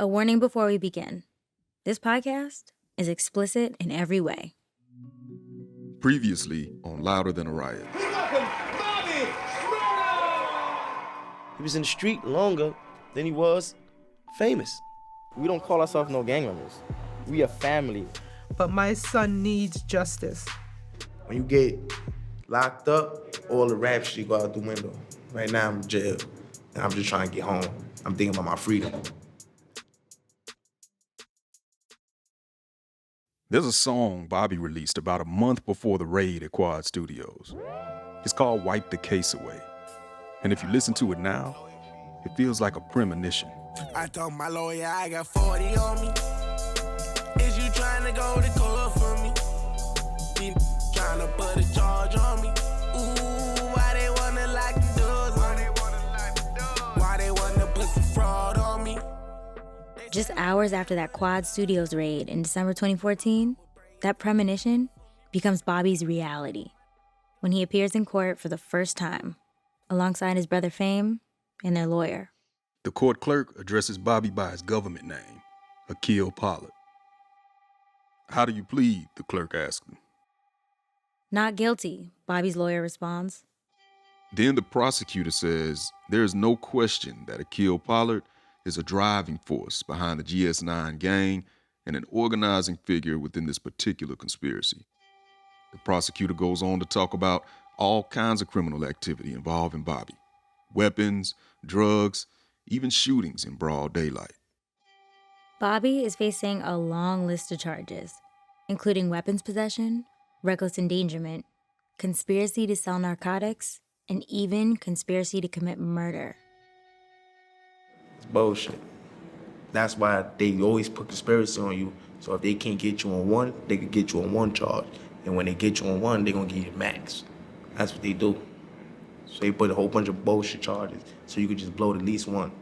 A warning before we begin. This podcast is explicit in every way. Previously on Louder Than A Riot. Bobby Shmurda! He was in the street longer than he was famous. We don't call ourselves no gang members. We a family. But my son needs justice. When you get locked up, all the rap shit go out the window. Right now I'm in jail, and I'm just trying to get home. I'm thinking about my freedom. There's a song Bobby released about a month before the raid at Quad Studios. It's called Wipe the Case Away. And if you listen to it now, it feels like a premonition. I told my lawyer I got 40 on me. Is you trying to go to court for me? Be trying to put a charge on me. Ooh, why they wanna lock the doors on me? Why they wanna put some fraud on me? Just hours after that Quad Studios raid in December 2014, that premonition becomes Bobby's reality when he appears in court for the first time alongside his brother Fame and their lawyer. The court clerk addresses Bobby by his government name, Akil Pollard. "How do you plead?" the clerk asked him. Not guilty, Bobby's lawyer responds. Then the prosecutor says there is no question that Akil Pollard is a driving force behind the GS9 gang and an organizing figure within this particular conspiracy. The prosecutor goes on to talk about all kinds of criminal activity involving Bobby. Weapons, drugs, even shootings in broad daylight. Bobby is facing a long list of charges, including weapons possession, reckless endangerment, conspiracy to sell narcotics, and even conspiracy to commit murder. It's bullshit. That's why they always put conspiracy on you. So if they can't get you on one, they could get you on one charge. And when they get you on one, they're gonna give you the max. That's what they do. So they put a whole bunch of bullshit charges so you could just blow the least one.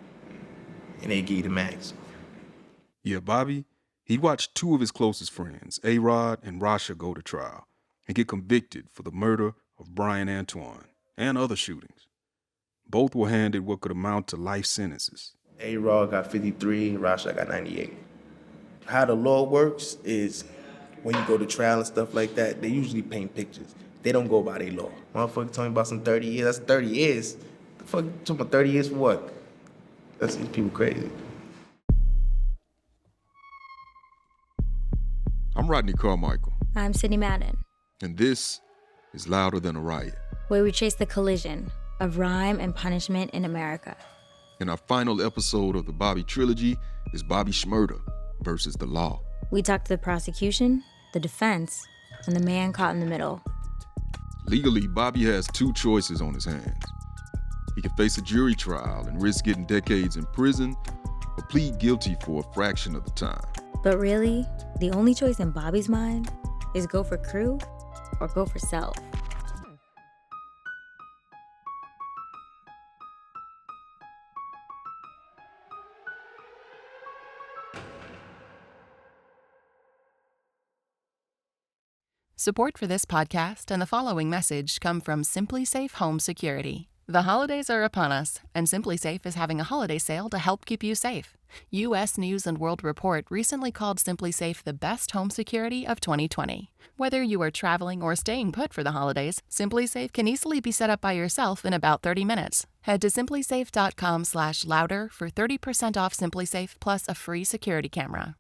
And they give you the max. Yeah, Bobby, he watched two of his closest friends, A-Rod and Rasha, go to trial and get convicted for the murder of Brian Antoine and other shootings. Both were handed what could amount to life sentences. A-Rod got 53, Rasha got 98. How the law works is when you go to trial and stuff like that, they usually paint pictures. They don't go by their law. Motherfucker told me about some 30 years. That's 30 years. The fuck you talking about 30 years for what? That's these people crazy. I'm Rodney Carmichael. I'm Sidney Madden, And this is Louder Than A Riot. where we trace the collision of rhyme and punishment in America. And our final episode of the Bobby trilogy is Bobby Shmurda versus the law. We talk to the prosecution, the defense, and the man caught in the middle. Legally, Bobby has two choices on his hands. He can face a jury trial and risk getting decades in prison, or plead guilty for a fraction of the time. But really, the only choice in Bobby's mind is go for crew or go for self. Support for this podcast and the following message come from Simply Safe Home Security. The holidays are upon us, and Simply Safe is having a holiday sale to help keep you safe. U.S. News & World Report recently called Simply Safe the best home security of 2020. Whether you are traveling or staying put for the holidays, Simply Safe can easily be set up by yourself in about 30 minutes. Head to simplysafe.com/louder for 30% off Simply Safe plus a free security camera.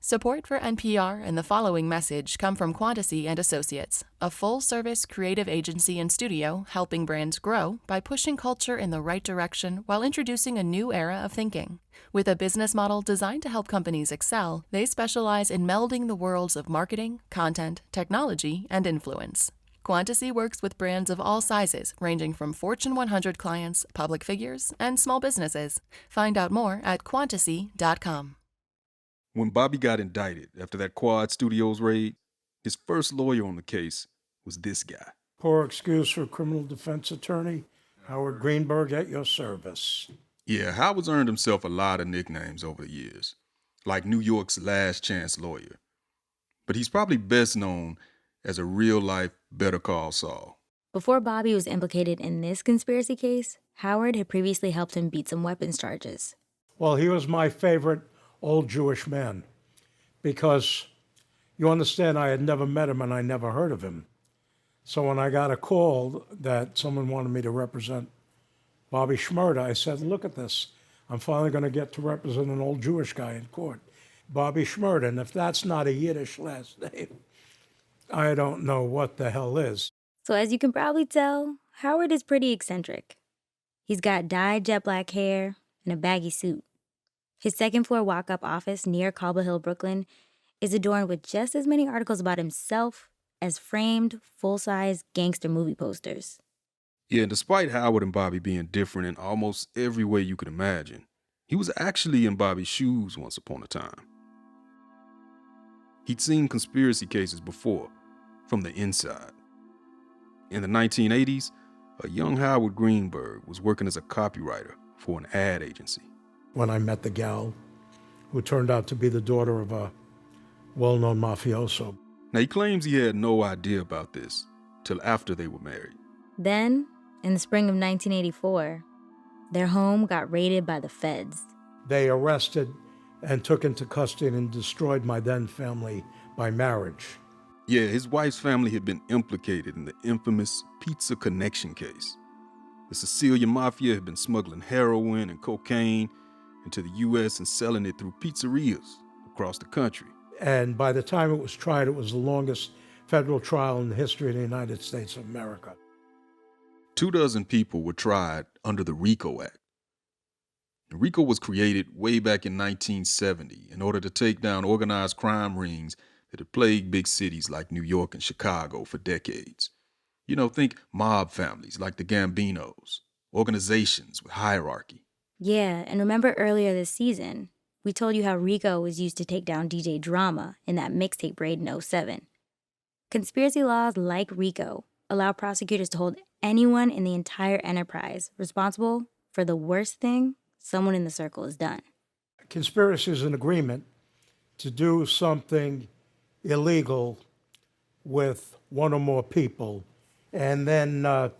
Support for NPR and the following message come from Quantity & Associates, a full-service creative agency and studio helping brands grow by pushing culture in the right direction while introducing a new era of thinking. With a business model designed to help companies excel, they specialize in melding the worlds of marketing, content, technology, and influence. Quantity works with brands of all sizes, ranging from Fortune 100 clients, public figures, and small businesses. Find out more at quantity.com. When Bobby got indicted after that Quad Studios raid, his first lawyer on the case was this guy. Poor excuse for criminal defense attorney, Howard Greenberg at your service. Yeah, Howard's earned himself a lot of nicknames over the years, like New York's last chance lawyer. But he's probably best known as a real-life Better Call Saul. Before Bobby was implicated in this conspiracy case, Howard had previously helped him beat some weapons charges. Well, he was my favorite old Jewish man because you understand I had never met him and I never heard of him. So when I got a call that someone wanted me to represent Bobby Shmurda, I said, look at this. I'm finally going to get to represent an old Jewish guy in court, Bobby Shmurda. And if that's not a Yiddish last name, I don't know what the hell is. So as you can probably tell, Howard is pretty eccentric. He's got dyed jet black hair and a baggy suit. His second-floor walk-up office near Cobble Hill, Brooklyn, is adorned with just as many articles about himself as framed, full-size gangster movie posters. Yeah, and despite Howard and Bobby being different in almost every way you could imagine, he was actually in Bobby's shoes once upon a time. He'd seen conspiracy cases before, from the inside. In the 1980s, a young Howard Greenberg was working as a copywriter for an ad agency. When I met the gal who turned out to be the daughter of a well-known mafioso. Now, he claims he had no idea about this till after they were married. Then, in the spring of 1984, their home got raided by the feds. They arrested and took into custody and destroyed my then family by marriage. Yeah, his wife's family had been implicated in the infamous Pizza Connection case. The Sicilian Mafia had been smuggling heroin and cocaine into the U.S. and selling it through pizzerias across the country. And by the time it was tried, it was the longest federal trial in the history of the United States of America. 24 people were tried under the RICO Act. And RICO was created way back in 1970 in order to take down organized crime rings that had plagued big cities like New York and Chicago for decades. You know, think mob families like the Gambinos, organizations with hierarchy. Yeah, and remember earlier this season, we told you how RICO was used to take down DJ Drama in that mixtape raid in 2007. Conspiracy laws like RICO allow prosecutors to hold anyone in the entire enterprise responsible for the worst thing someone in the circle has done. Conspiracy is an agreement to do something illegal with one or more people, and then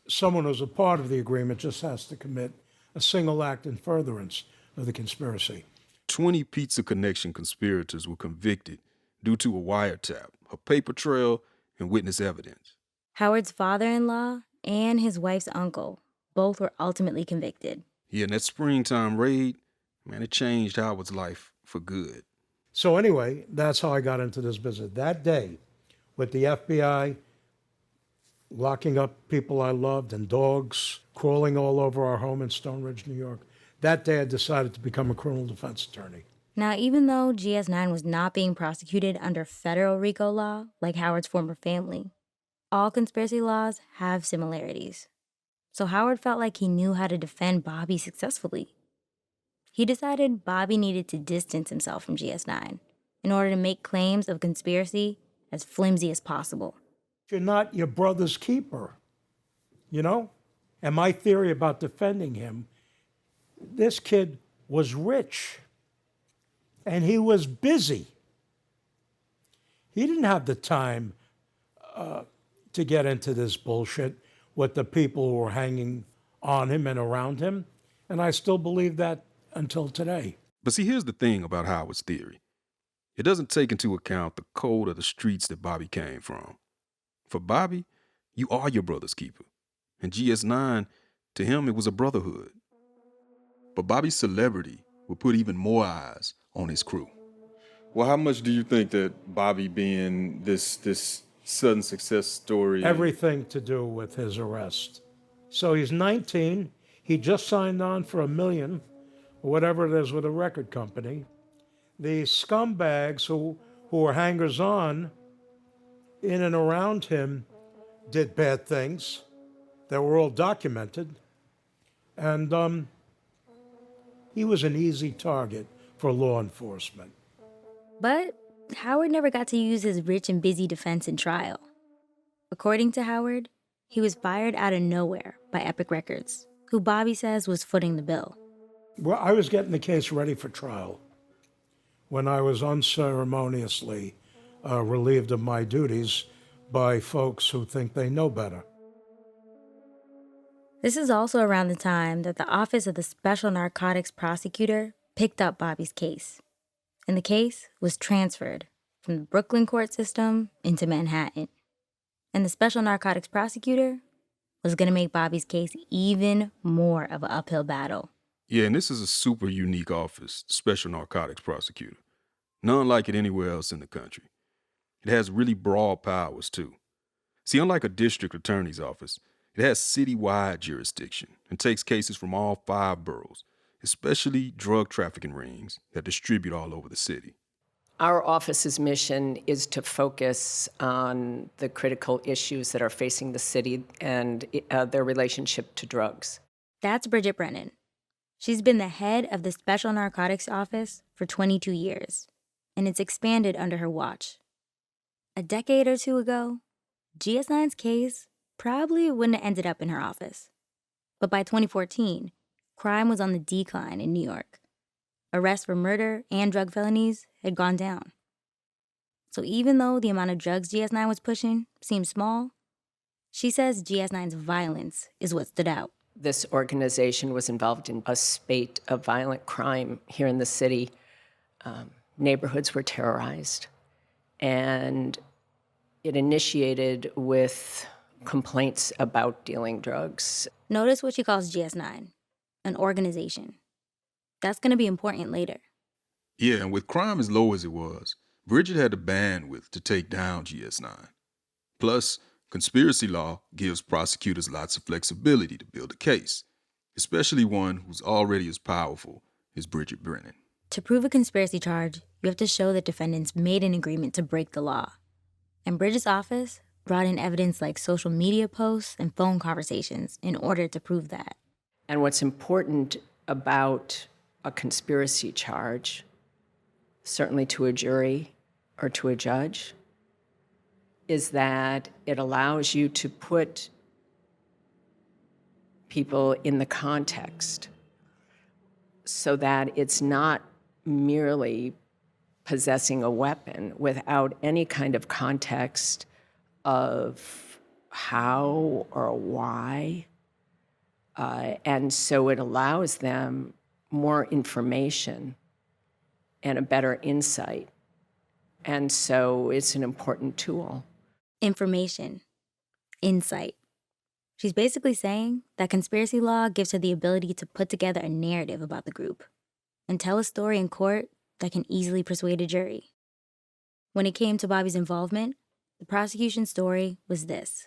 someone who's a part of the agreement just has to commit a single act in furtherance of the conspiracy. 20 Pizza Connection conspirators were convicted due to a wiretap, a paper trail, and witness evidence. Howard's father-in-law and his wife's uncle both were ultimately convicted. Yeah, and that springtime raid, man, it changed Howard's life for good. So anyway, that's how I got into this business. That day, with the FBI locking up people I loved and dogs crawling all over our home in Stone Ridge, New York, that day I decided to become a criminal defense attorney. Now, even though GS9 was not being prosecuted under federal RICO law, like Howard's former family, all conspiracy laws have similarities. So Howard felt like he knew how to defend Bobby successfully. He decided Bobby needed to distance himself from GS9 in order to make claims of conspiracy as flimsy as possible. You're not your brother's keeper, you know? And my theory about defending him, this kid was rich and he was busy. He didn't have the time to get into this bullshit with the people who were hanging on him and around him. And I still believe that until today. But see, here's the thing about Howard's theory. It doesn't take into account the code of the streets that Bobby came from. For Bobby, you are your brother's keeper. And GS9, to him, it was a brotherhood. But Bobby's celebrity would put even more eyes on his crew. Well, how much do you think that Bobby being this sudden success story? Everything to do with his arrest. So he's 19. He just signed on for $1 million, or whatever it is, with a record company. The scumbags who were hangers-on in and around him did bad things that were all documented. And he was an easy target for law enforcement. But Howard never got to use his rich and busy defense in trial. According to Howard, he was fired out of nowhere by Epic Records, who Bobby says was footing the bill. Well, I was getting the case ready for trial when I was unceremoniously relieved of my duties by folks who think they know better. This is also around the time that the Office of the Special Narcotics Prosecutor picked up Bobby's case. And the case was transferred from the Brooklyn court system into Manhattan. And the Special Narcotics Prosecutor was going to make Bobby's case even more of an uphill battle. Yeah, and this is a super unique office, Special Narcotics Prosecutor. None like it anywhere else in the country. It has really broad powers, too. See, unlike a district attorney's office, it has citywide jurisdiction and takes cases from all 5 boroughs, especially drug trafficking rings that distribute all over the city. Our office's mission is to focus on the critical issues that are facing the city and their relationship to drugs. That's Bridget Brennan. She's been the head of the Special Narcotics Office for 22 years, and it's expanded under her watch. A decade or two ago, GS9's case probably wouldn't have ended up in her office. But by 2014, crime was on the decline in New York. Arrests for murder and drug felonies had gone down. So even though the amount of drugs GS9 was pushing seemed small, she says GS9's violence is what stood out. This organization was involved in a spate of violent crime here in the city. Neighborhoods were terrorized, and it initiated with complaints about dealing drugs. Notice what she calls GS9, an organization. That's going to be important later. Yeah, and with crime as low as it was, Bridget had the bandwidth to take down GS9. Plus, conspiracy law gives prosecutors lots of flexibility to build a case, especially one who's already as powerful as Bridget Brennan. To prove a conspiracy charge, you have to show that defendants made an agreement to break the law. And Bridget's office brought in evidence like social media posts and phone conversations in order to prove that. And what's important about a conspiracy charge, certainly to a jury or to a judge, is that it allows you to put people in the context so that it's not merely possessing a weapon without any kind of context of how or why. And so it allows them more information and a better insight. And so it's an important tool. Information. Insight. She's basically saying that conspiracy law gives her the ability to put together a narrative about the group and tell a story in court that can easily persuade a jury. When it came to Bobby's involvement, the prosecution's story was this.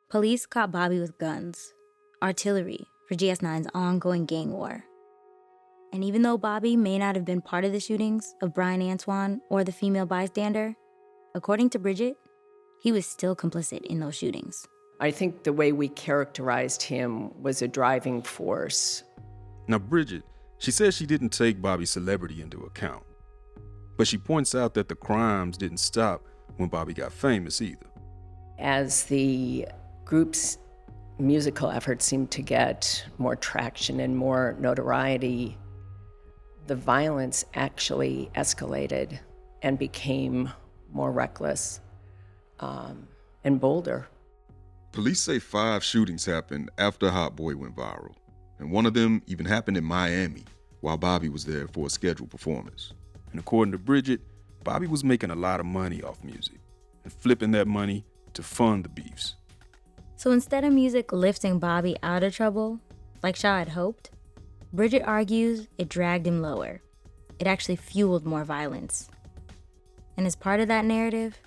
Police caught Bobby with guns, artillery for GS9's ongoing gang war. And even though Bobby may not have been part of the shootings of Brian Antoine or the female bystander, according to Bridget, he was still complicit in those shootings. I think the way we characterized him was a driving force. Now, Bridget, she says she didn't take Bobby's celebrity into account. But she points out that the crimes didn't stop when Bobby got famous either. As the group's musical efforts seemed to get more traction and more notoriety, the violence actually escalated and became more reckless and bolder. Police say 5 shootings happened after Hot Boy went viral, and one of them even happened in Miami while Bobby was there for a scheduled performance. And according to Bridget, Bobby was making a lot of money off music and flipping that money to fund the beefs. So instead of music lifting Bobby out of trouble, like Shaw had hoped, Bridget argues it dragged him lower. It actually fueled more violence. And as part of that narrative,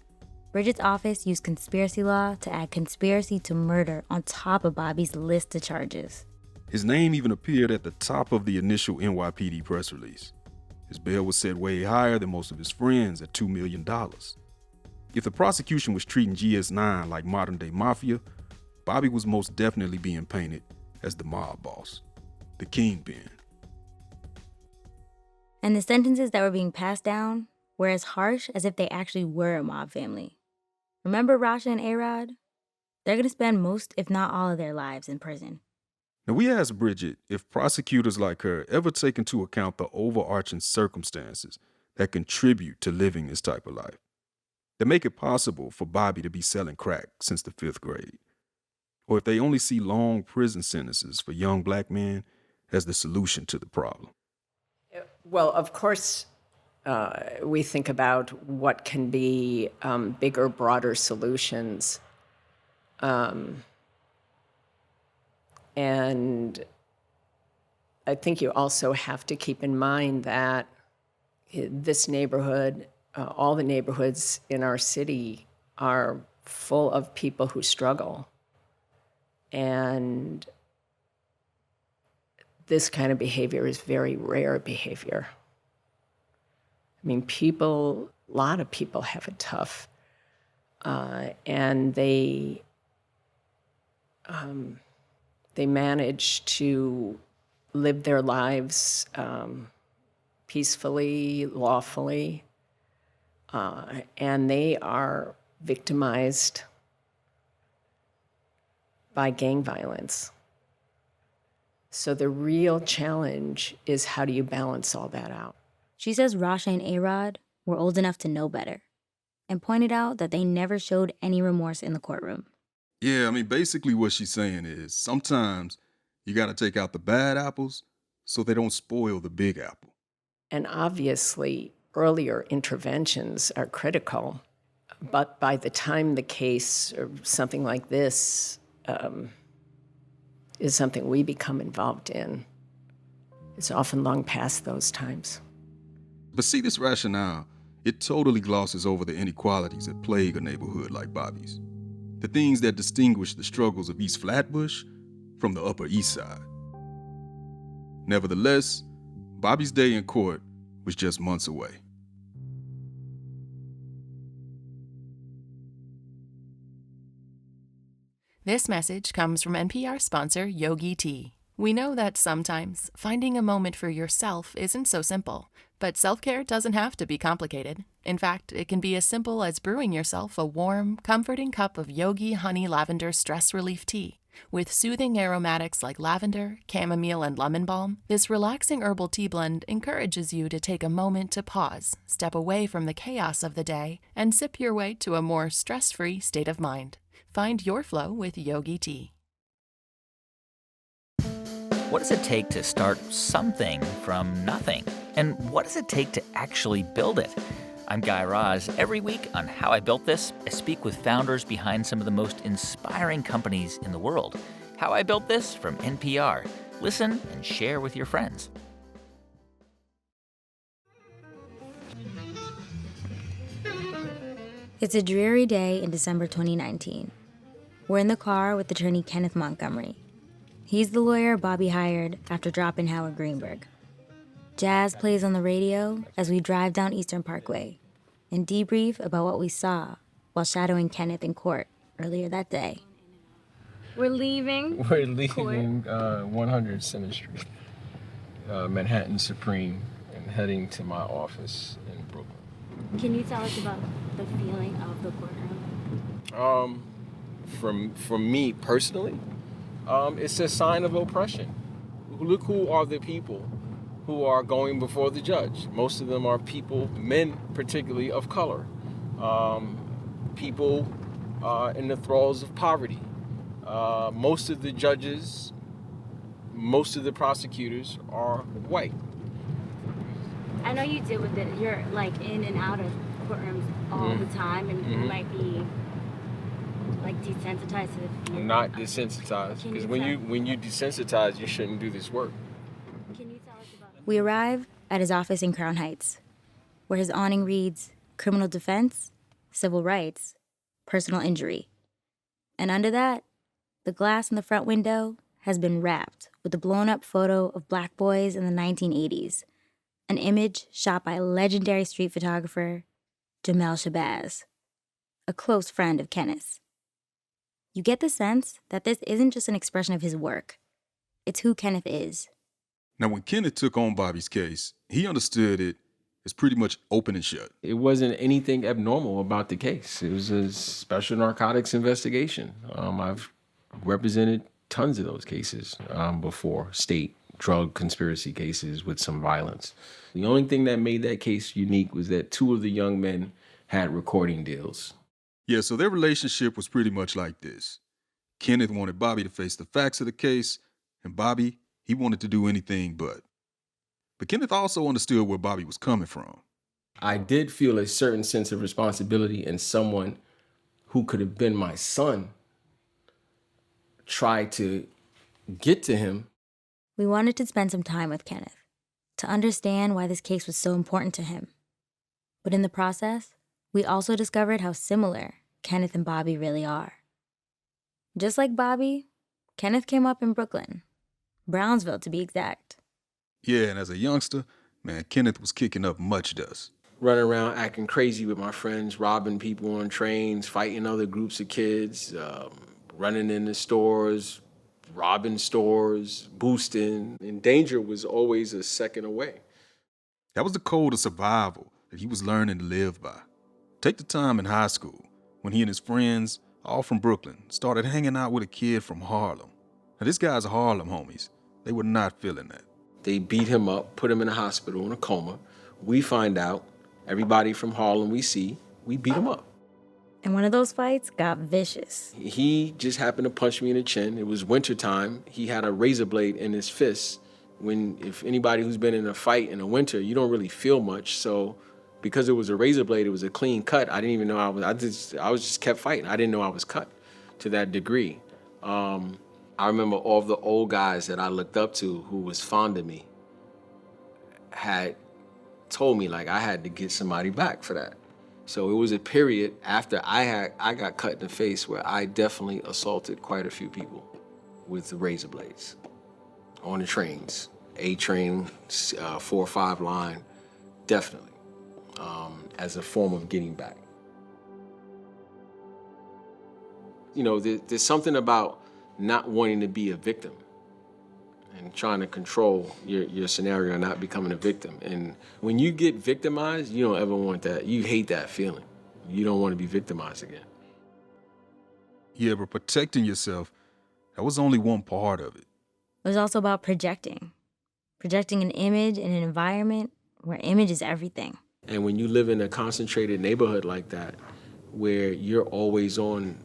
Bridget's office used conspiracy law to add conspiracy to murder on top of Bobby's list of charges. His name even appeared at the top of the initial NYPD press release. His bail was set way higher than most of his friends at $2 million. If the prosecution was treating GS9 like modern-day mafia, Bobby was most definitely being painted as the mob boss, the kingpin. And the sentences that were being passed down were as harsh as if they actually were a mob family. Remember Rasha and A-Rod? They're going to spend most, if not all, of their lives in prison. Now, we asked Bridget if prosecutors like her ever take into account the overarching circumstances that contribute to living this type of life, that make it possible for Bobby to be selling crack since the 5th grade, or if they only see long prison sentences for young black men as the solution to the problem. Well, of course, we think about what can be bigger, broader solutions. And I think you also have to keep in mind that this neighborhood, all the neighborhoods in our city are full of people who struggle. And this kind of behavior is very rare behavior. I mean, a lot of people have it tough. And they manage to live their lives peacefully, lawfully, and they are victimized by gang violence. So the real challenge is, how do you balance all that out? She says Rasha and A-Rod were old enough to know better and pointed out that they never showed any remorse in the courtroom. Yeah, I mean, basically what she's saying is sometimes you got to take out the bad apples so they don't spoil the big apple. And obviously, earlier interventions are critical, but by the time the case or something like this is something we become involved in, it's often long past those times. But see, this rationale, it totally glosses over the inequalities that plague a neighborhood like Bobby's. The things that distinguish the struggles of East Flatbush from the Upper East Side. Nevertheless, Bobby's day in court was just months away. This message comes from NPR sponsor Yogi Tea. We know that sometimes finding a moment for yourself isn't so simple, but self-care doesn't have to be complicated. In fact, it can be as simple as brewing yourself a warm, comforting cup of Yogi Honey Lavender Stress Relief Tea. With soothing aromatics like lavender, chamomile, and lemon balm, this relaxing herbal tea blend encourages you to take a moment to pause, step away from the chaos of the day, and sip your way to a more stress-free state of mind. Find your flow with Yogi Tea. What does it take to start something from nothing? And what does it take to actually build it? I'm Guy Raz. Every week on How I Built This, I speak with founders behind some of the most inspiring companies in the world. How I Built This from NPR. Listen and share with your friends. It's a dreary day in December 2019. We're in the car with attorney Kenneth Montgomery. He's the lawyer Bobby hired after dropping Howard Greenberg. Jazz plays on the radio as we drive down Eastern Parkway and debrief about what we saw while shadowing Kenneth in court earlier that day. We're leaving 100 Center Street, Manhattan Supreme, and heading to my office in Brooklyn. Can you tell us about the feeling of the courtroom? From me personally, it's a sign of oppression. Look who are the people who are going before the judge. Most of them are people, men particularly, of color. People in the thralls of poverty. Most of the judges, most of the prosecutors are white. I know you deal with it. You're like in and out of courtrooms all the time, and you might be like desensitized to the fear. I'm not desensitized, because when you desensitize, you shouldn't do this work. Can you tell us about? We arrive at his office in Crown Heights, where his awning reads criminal defense, civil rights, personal injury. And under that, the glass in the front window has been wrapped with a blown-up photo of black boys in the 1980s, an image shot by legendary street photographer Jamel Shabazz, a close friend of Kenneth's. You get the sense that this isn't just an expression of his work. It's who Kenneth is. Now, when Kenneth took on Bobby's case, he understood it as pretty much open and shut. It wasn't anything abnormal about the case. It was a special narcotics investigation. I've represented tons of those cases before, state drug conspiracy cases with some violence. The only thing that made that case unique was that two of the young men had recording deals. Yeah, so their relationship was pretty much like this. Kenneth wanted Bobby to face the facts of the case, and Bobby, he wanted to do anything but. But Kenneth also understood where Bobby was coming from. I did feel a certain sense of responsibility, and someone who could have been my son tried to get to him. We wanted to spend some time with Kenneth to understand why this case was so important to him. But in the process, we also discovered how similar Kenneth and Bobby really are. Just like Bobby, Kenneth came up in Brooklyn, Brownsville to be exact. Yeah, and as a youngster, man, Kenneth was kicking up much dust. Running around acting crazy with my friends, robbing people on trains, fighting other groups of kids, running into stores, robbing stores, boosting. And danger was always a second away. That was the code of survival that he was learning to live by. Take the time in high school when he and his friends, all from Brooklyn, started hanging out with a kid from Harlem. Now, this guy's Harlem homies. They were not feeling that. They beat him up, put him in a hospital in a coma. We find out, everybody from Harlem we beat him up. And one of those fights got vicious. He just happened to punch me in the chin. It was wintertime. He had a razor blade in his fist. If anybody who's been in a fight in the winter, you don't really feel much. So because it was a razor blade, it was a clean cut. I didn't even know I was just kept fighting. I didn't know I was cut to that degree. I remember all of the old guys that I looked up to who was fond of me had told me like I had to get somebody back for that. So it was a period after I got cut in the face where I definitely assaulted quite a few people with the razor blades on the trains, A train, 4-5 line, definitely, as a form of getting back. You know, there's something about not wanting to be a victim and trying to control your scenario and not becoming a victim. And when you get victimized, you don't ever want that. You hate that feeling. You don't want to be victimized again. Yeah, but protecting yourself, that was only one part of it. It was also about projecting an image in an environment where image is everything. And when you live in a concentrated neighborhood like that, where you're always on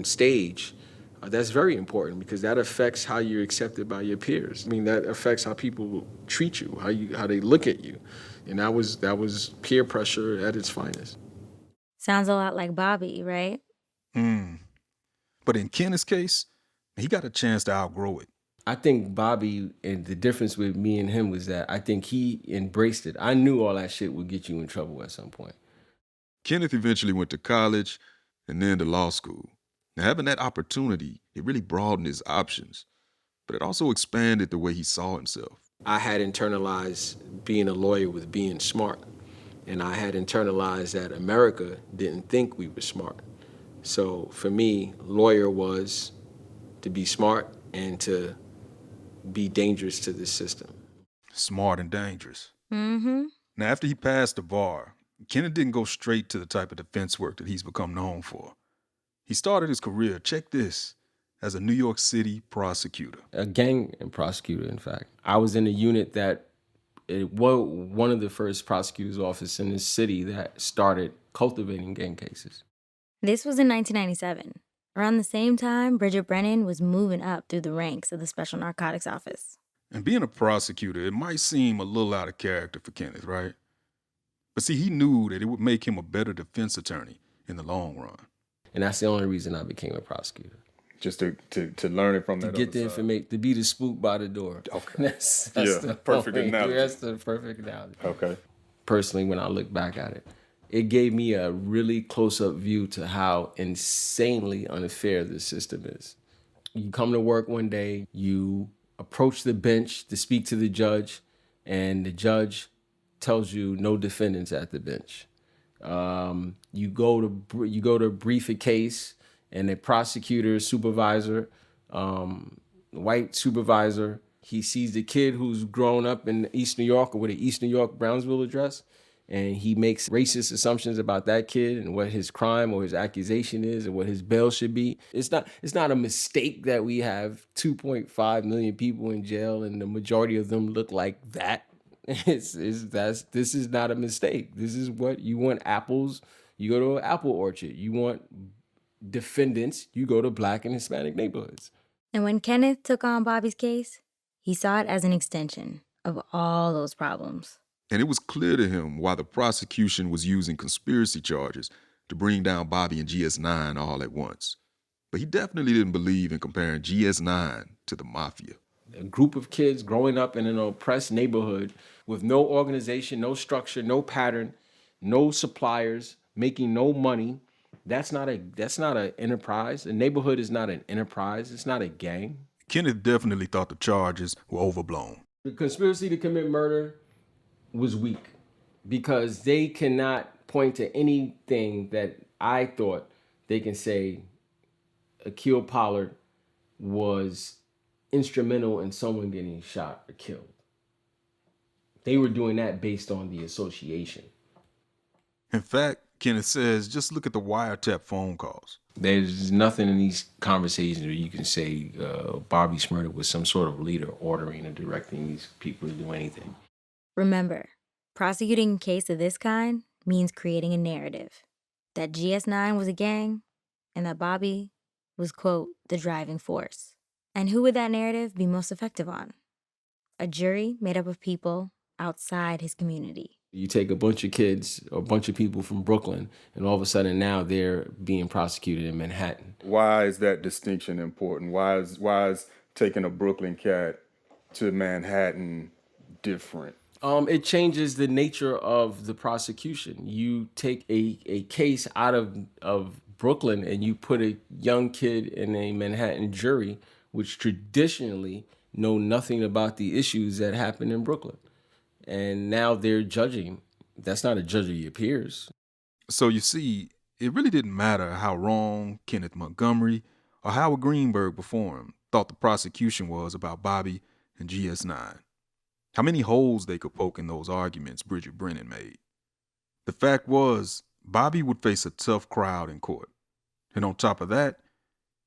stage, that's very important because that affects how you're accepted by your peers. I mean, that affects how people treat you, how they look at you. And that was peer pressure at its finest. Sounds a lot like Bobby, right? But in Kenneth's case, he got a chance to outgrow it. I think Bobby, and the difference with me and him was that I think he embraced it. I knew all that shit would get you in trouble at some point. Kenneth eventually went to college and then to law school. Now, having that opportunity, it really broadened his options, but it also expanded the way he saw himself. I had internalized being a lawyer with being smart, and I had internalized that America didn't think we were smart. So for me, lawyer was to be smart and to be dangerous to this system. Smart and dangerous. Mm-hmm. Now, after he passed the bar, Kenneth didn't go straight to the type of defense work that he's become known for. He started his career, check this, as a New York City prosecutor. A gang prosecutor, in fact. I was in a unit that was one of the first prosecutor's office in this city that started cultivating gang cases. This was in 1997. Around the same time, Bridget Brennan was moving up through the ranks of the Special Narcotics Office. And being a prosecutor, it might seem a little out of character for Kenneth, right? But see, he knew that it would make him a better defense attorney in the long run. And that's the only reason I became a prosecutor. Just to learn it from that. To get the information, to be the spook by the door. Okay. That's the perfect analogy. That's the perfect analogy. Okay. Personally, when I look back at it, it gave me a really close-up view to how insanely unfair this system is. You come to work one day, you approach the bench to speak to the judge, and the judge tells you no defendants at the bench. You go to brief a case, and the prosecutor, supervisor, white supervisor, he sees the kid who's grown up in East New York or with an East New York Brownsville address, and he makes racist assumptions about that kid and what his crime or his accusation is and what his bail should be. It's not a mistake that we have 2.5 million people in jail and the majority of them look like that. This is not a mistake. This is what you want. Apples, you go to an apple orchard. You want defendants, you go to Black and Hispanic neighborhoods. And when Kenneth took on Bobby's case, he saw it as an extension of all those problems. And it was clear to him why the prosecution was using conspiracy charges to bring down Bobby and GS9 all at once. But he definitely didn't believe in comparing GS9 to the mafia. A group of kids growing up in an oppressed neighborhood with no organization, no structure, no pattern, no suppliers, making no money. That's not an enterprise. A neighborhood is not an enterprise. It's not a gang. Kenneth definitely thought the charges were overblown. The conspiracy to commit murder was weak because they cannot point to anything that I thought they can say Akil Pollard was instrumental in someone getting shot or killed. They were doing that based on the association. In fact, Kenneth says, just look at the wiretap phone calls. There's nothing in these conversations where you can say Bobby Shmurda was some sort of leader ordering or directing these people to do anything. Remember, prosecuting a case of this kind means creating a narrative that GS9 was a gang and that Bobby was, quote, the driving force. And who would that narrative be most effective on? A jury made up of people outside his community. You take a bunch of kids, a bunch of people from Brooklyn, and all of a sudden now they're being prosecuted in Manhattan. Why is that distinction important? Why is taking a Brooklyn cat to Manhattan different? It changes the nature of the prosecution. You take a case out of Brooklyn and you put a young kid in a Manhattan jury, which traditionally know nothing about the issues that happen in Brooklyn. And now they're judging. That's not a judge of your peers. So you see, it really didn't matter how wrong Kenneth Montgomery or Howard Greenberg before him thought the prosecution was about Bobby and GS9. How many holes they could poke in those arguments Bridget Brennan made. The fact was, Bobby would face a tough crowd in court. And on top of that,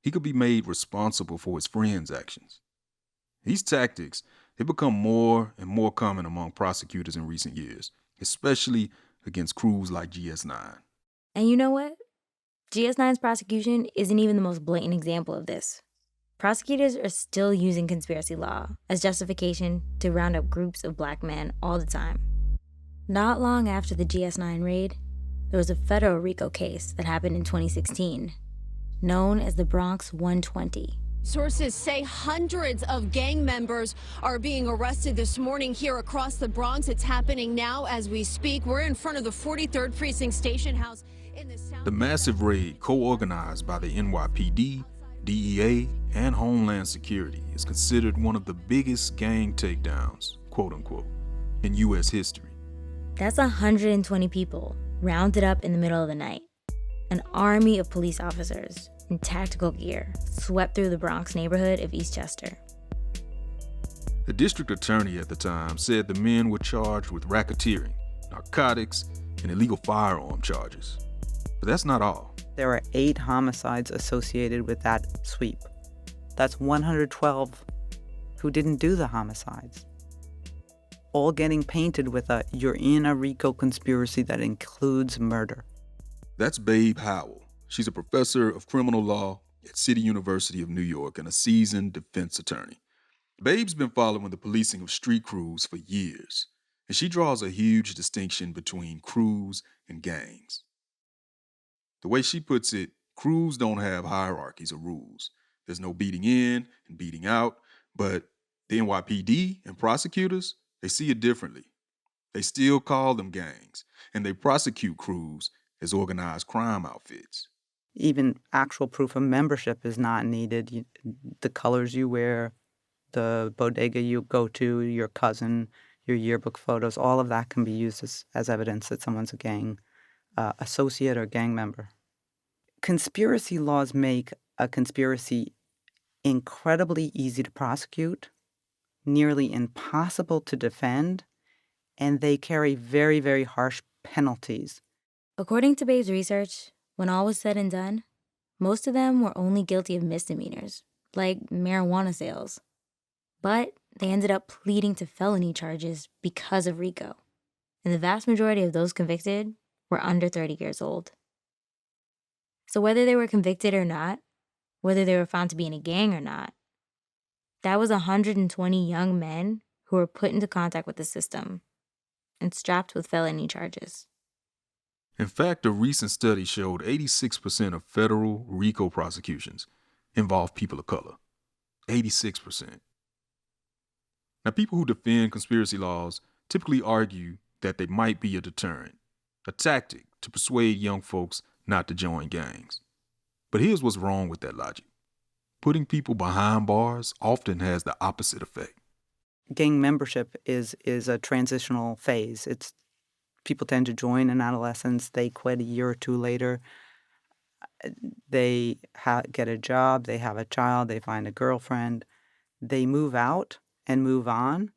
he could be made responsible for his friends' actions. These tactics, they become more and more common among prosecutors in recent years, especially against crews like GS9. And you know what? GS9's prosecution isn't even the most blatant example of this. Prosecutors are still using conspiracy law as justification to round up groups of Black men all the time. Not long after the GS9 raid, there was a federal RICO case that happened in 2016, known as the Bronx 120. Sources say hundreds of gang members are being arrested this morning here across the Bronx. It's happening now as we speak. We're in front of the 43rd Precinct Station House in the south. The massive raid, co-organized by the NYPD, DEA, and Homeland Security, is considered one of the biggest gang takedowns, quote unquote, in U.S. history. That's 120 people rounded up in the middle of the night. An army of police officers in tactical gear swept through the Bronx neighborhood of Eastchester. The district attorney at the time said the men were charged with racketeering, narcotics, and illegal firearm charges. But that's not all. There are 8 homicides associated with that sweep. That's 112 who didn't do the homicides. All getting painted with you're in a RICO conspiracy that includes murder. That's Babe Howell. She's a professor of criminal law at City University of New York and a seasoned defense attorney. Babe's been following the policing of street crews for years, and she draws a huge distinction between crews and gangs. The way she puts it, crews don't have hierarchies or rules. There's no beating in and beating out, but the NYPD and prosecutors, they see it differently. They still call them gangs, and they prosecute crews as organized crime outfits. Even actual proof of membership is not needed. The colors you wear, the bodega you go to, your cousin, your yearbook photos, all of that can be used as evidence that someone's a gang associate or gang member. Conspiracy laws make a conspiracy incredibly easy to prosecute, nearly impossible to defend, and they carry very, very harsh penalties. According to Babe's research, when all was said and done, most of them were only guilty of misdemeanors, like marijuana sales. But they ended up pleading to felony charges because of RICO. And the vast majority of those convicted were under 30 years old. So whether they were convicted or not, whether they were found to be in a gang or not, that was 120 young men who were put into contact with the system and strapped with felony charges. In fact, a recent study showed 86% of federal RICO prosecutions involve people of color. 86%. Now, people who defend conspiracy laws typically argue that they might be a deterrent, a tactic to persuade young folks not to join gangs. But here's what's wrong with that logic. Putting people behind bars often has the opposite effect. Gang membership is a transitional phase. People tend to join in adolescence. They quit a year or two later. They get a job. They have a child. They find a girlfriend. They move out and move on.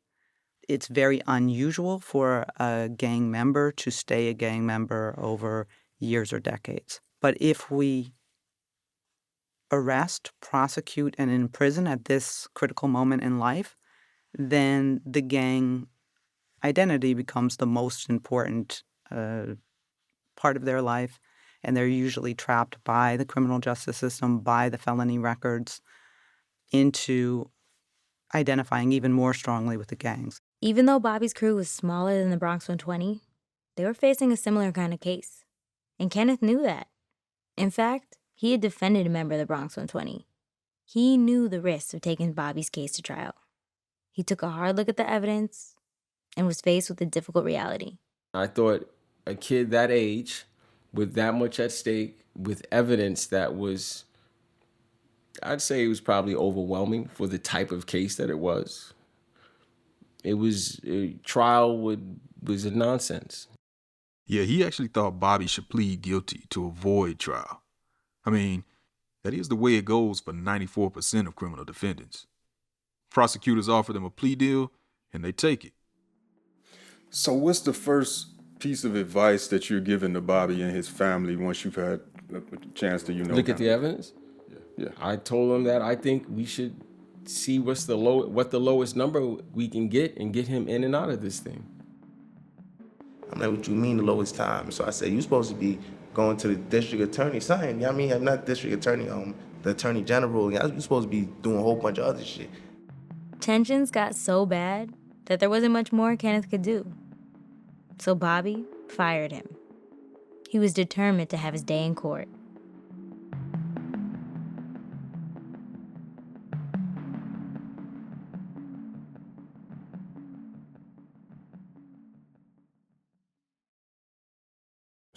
It's very unusual for a gang member to stay a gang member over years or decades. But if we arrest, prosecute, and imprison at this critical moment in life, then the gang identity becomes the most important part of their life, and they're usually trapped by the criminal justice system, by the felony records, into identifying even more strongly with the gangs. Even though Bobby's crew was smaller than the Bronx 120, they were facing a similar kind of case. And Kenneth knew that. In fact, he had defended a member of the Bronx 120. He knew the risks of taking Bobby's case to trial. He took a hard look at the evidence and was faced with a difficult reality. I thought a kid that age, with that much at stake, with evidence that was, I'd say it was probably overwhelming for the type of case that it was. Trial was a nonsense. Yeah, he actually thought Bobby should plead guilty to avoid trial. I mean, that is the way it goes for 94% of criminal defendants. Prosecutors offer them a plea deal, and they take it. So what's the first piece of advice that you're giving to Bobby and his family once you've had a chance to, look at the evidence? Yeah. I told him that I think we should see what the lowest number we can get and get him in and out of this thing. I'm like, what you mean the lowest time? So I said, you supposed to be going to the district attorney, something. You know what I mean? I'm not district attorney, the attorney general. You're supposed to be doing a whole bunch of other shit. Tensions got so bad that there wasn't much more Kenneth could do. So Bobby fired him. He was determined to have his day in court.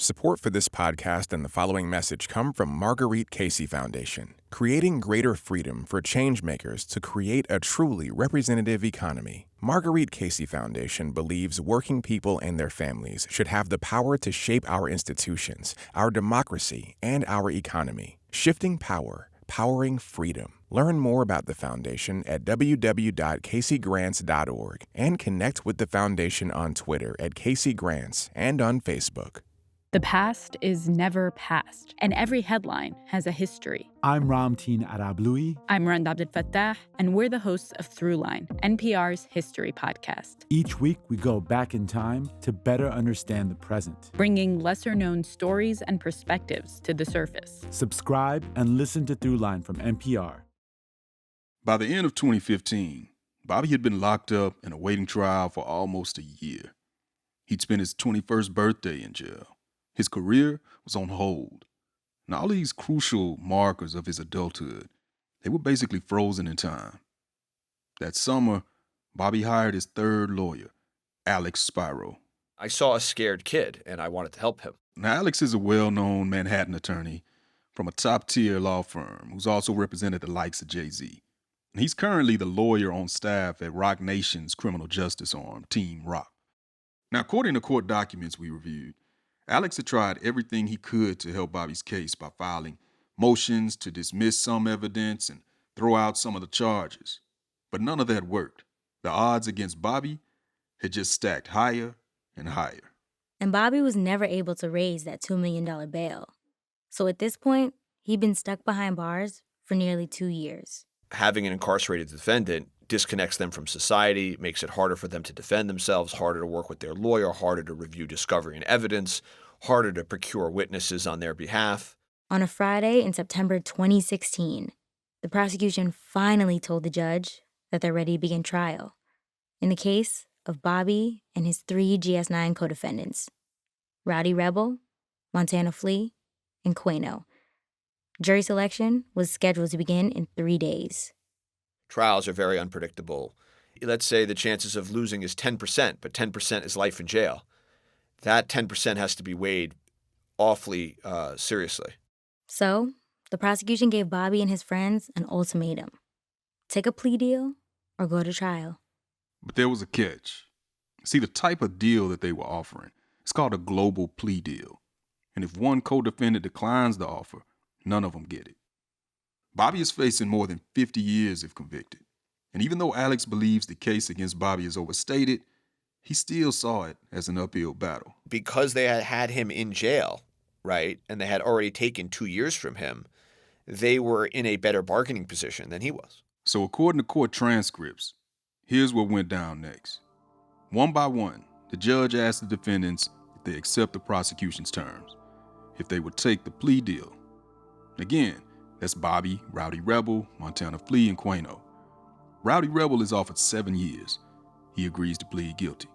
Support for this podcast and the following message come from Marguerite Casey Foundation, creating greater freedom for changemakers to create a truly representative economy. Marguerite Casey Foundation believes working people and their families should have the power to shape our institutions, our democracy, and our economy. Shifting power, powering freedom. Learn more about the foundation at www.caseygrants.org and connect with the foundation on Twitter at Casey Grants and on Facebook. The past is never past, and every headline has a history. I'm Ramteen Arablouei. I'm Rand Abdel Fattah, and we're the hosts of Throughline, NPR's history podcast. Each week, we go back in time to better understand the present, bringing lesser-known stories and perspectives to the surface. Subscribe and listen to Throughline from NPR. By the end of 2015, Bobby had been locked up and awaiting trial for almost a year. He'd spent his 21st birthday in jail. His career was on hold. And all these crucial markers of his adulthood, they were basically frozen in time. That summer, Bobby hired his third lawyer, Alex Spiro. I saw a scared kid, and I wanted to help him. Now, Alex is a well-known Manhattan attorney from a top-tier law firm who's also represented the likes of Jay-Z. And he's currently the lawyer on staff at Roc Nation's criminal justice arm, Team Roc. Now, according to court documents we reviewed, Alex had tried everything he could to help Bobby's case by filing motions to dismiss some evidence and throw out some of the charges. But none of that worked. The odds against Bobby had just stacked higher and higher. And Bobby was never able to raise that $2 million bail. So at this point, he'd been stuck behind bars for nearly 2 years. Having an incarcerated defendant disconnects them from society, makes it harder for them to defend themselves, harder to work with their lawyer, harder to review discovery and evidence, harder to procure witnesses on their behalf. On a Friday in September 2016, the prosecution finally told the judge that they're ready to begin trial in the case of Bobby and his 3 GS9 co-defendants, Rowdy Rebel, Montana Flea, and Quano. Jury selection was scheduled to begin in 3 days. Trials are very unpredictable. Let's say the chances of losing is 10%, but 10% is life in jail. That 10% has to be weighed awfully seriously. So, the prosecution gave Bobby and his friends an ultimatum. Take a plea deal or go to trial. But there was a catch. See, the type of deal that they were offering, it's called a global plea deal. And if one co-defendant declines the offer, none of them get it. Bobby is facing more than 50 years if convicted. And even though Alex believes the case against Bobby is overstated, he still saw it as an uphill battle. Because they had him in jail, right, and they had already taken 2 years from him, they were in a better bargaining position than he was. So according to court transcripts, here's what went down next. One by one, the judge asked the defendants if they accept the prosecution's terms, if they would take the plea deal. Again, that's Bobby, Rowdy Rebel, Montana Flea, and Quano. Rowdy Rebel is offered 7 years. He agrees to plead guilty.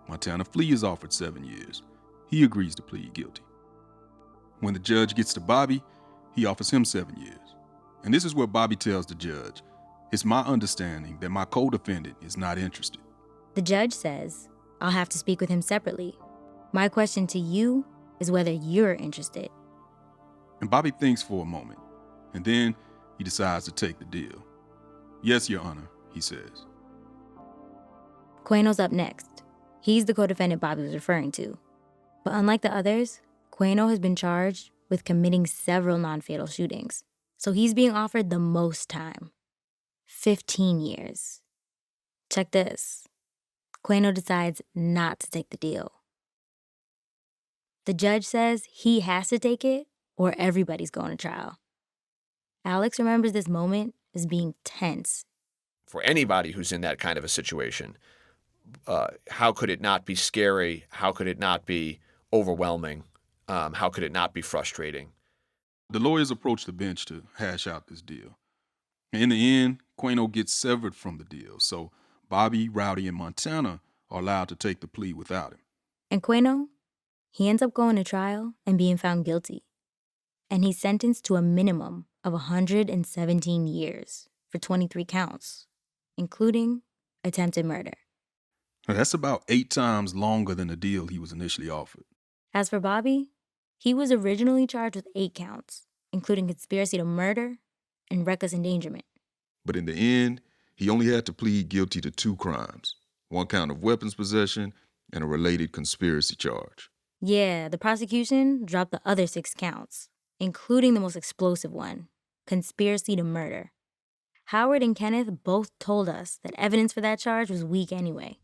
Montana Flea is offered 7 years. He agrees to plead guilty. When the judge gets to Bobby, he offers him 7 years. And this is where Bobby tells the judge, "It's my understanding that my co-defendant is not interested." The judge says, "I'll have to speak with him separately. My question to you is whether you're interested." And Bobby thinks for a moment, and then he decides to take the deal. "Yes, Your Honor," he says. Quano's up next. He's the co-defendant Bobby was referring to. But unlike the others, Quano has been charged with committing several non-fatal shootings. So he's being offered the most time. 15 years. Check this. Quano decides not to take the deal. The judge says he has to take it or everybody's going to trial. Alex remembers this moment as being tense. For anybody who's in that kind of a situation, how could it not be scary? How could it not be overwhelming? How could it not be frustrating? The lawyers approach the bench to hash out this deal. And in the end, Quano gets severed from the deal, so Bobby, Rowdy, and Montana are allowed to take the plea without him. And Quano, he ends up going to trial and being found guilty. And he's sentenced to a minimum of 117 years for 23 counts, including attempted murder. Now, that's about 8 times longer than the deal he was initially offered. As for Bobby, he was originally charged with 8 counts, including conspiracy to murder and reckless endangerment. But in the end, he only had to plead guilty to 2 crimes, 1 count of weapons possession and a related conspiracy charge. Yeah, the prosecution dropped the other 6 counts, including the most explosive one, conspiracy to murder. Howard and Kenneth both told us that evidence for that charge was weak anyway.